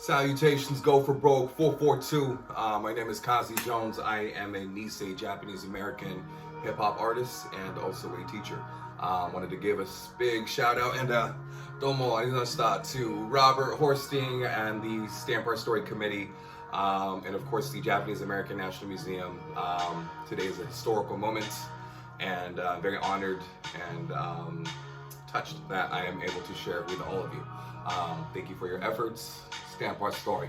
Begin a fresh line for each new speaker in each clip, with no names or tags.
Salutations, go for broke 442. My name is Kaze Jones. I am a Nisei Japanese American hip hop artist and also a teacher. Wanted to give a big shout out and domo arizashita to Robert Horsting and the Stamp Art Story Committee, and of course the Japanese American National Museum. Today is a historical moment, and I'm very honored and touched that I am able to share it with all of you. Thank you for your efforts. Stamp Art Story.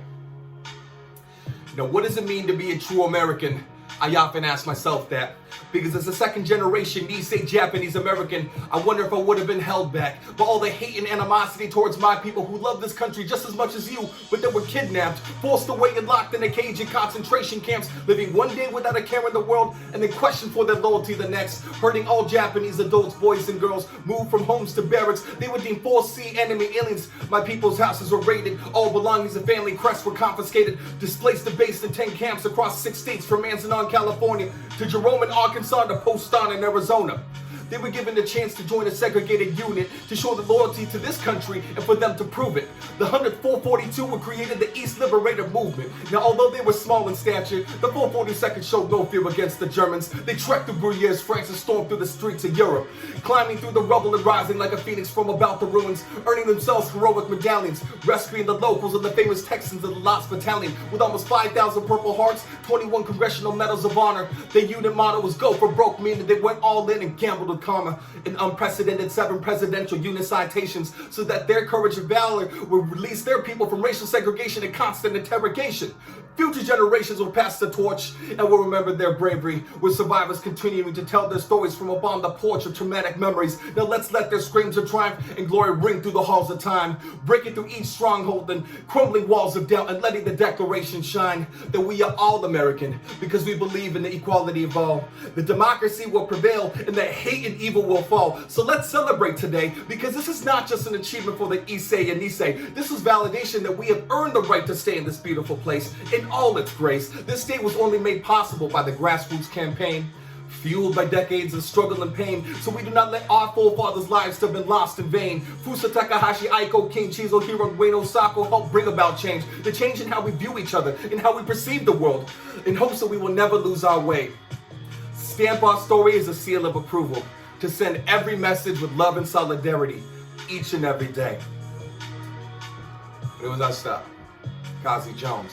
Now, what does it mean to be a true American? I often ask myself that, because as a second generation Nisei Japanese American, I wonder if I would have been held back by all the hate and animosity towards my people who love this country just as much as you, but that were kidnapped, forced away and locked in a cage in concentration camps, living one day without a care in the world, and then questioned for their loyalty the next, hurting all Japanese adults, boys and girls, moved from homes to barracks. They were deemed 4C enemy aliens. My people's houses were raided, all belongings and family crests were confiscated, displaced and based in 10 camps across 6 states, from Manzanar, California, to Jerome in Arkansas, to Poston in Arizona. They were given the chance to join a segregated unit to show the loyalty to this country and for them to prove it. The 442 were created the East Liberator Movement. Now, although they were small in stature, the 442nd showed no fear against the Germans. They trekked through Gruyère's France and stormed through the streets of Europe, climbing through the rubble and rising like a phoenix from about the ruins, earning themselves heroic medallions, rescuing the locals and the famous Texans of the Lots Battalion with almost 5,000 Purple Hearts, 21 Congressional Medals of Honor. Their unit motto was "Go for broke," meaning they went all in and gambled with karma. In unprecedented 7 presidential unit citations, so that their courage and valor would release their people from racial segregation and constant interrogation. Future generations will pass the torch and will remember their bravery, with survivors continuing to tell their stories from upon the porch of traumatic memories. Now let's let their screams of triumph and glory ring through the halls of time, breaking through each stronghold and crumbling walls of doubt, and letting the declaration shine that we are all American because we believe in the equality of all. The democracy will prevail and that hate and evil will fall. So let's celebrate today, because this is not just an achievement for the Issei and Nisei. This is validation that we have earned the right to stay in this beautiful place in all its grace. This day was only made possible by the grassroots campaign, fueled by decades of struggle and pain, so we do not let our forefathers' lives have been lost in vain. Fusa Takahashi, Aiko, King Chizo, Hiro, Ueno, Sako helped bring about change. The change in how we view each other, in how we perceive the world, in hopes that we will never lose our way. Stamp Art Story is a seal of approval to send every message with love and solidarity each and every day. It was our stop. Kaze Jones.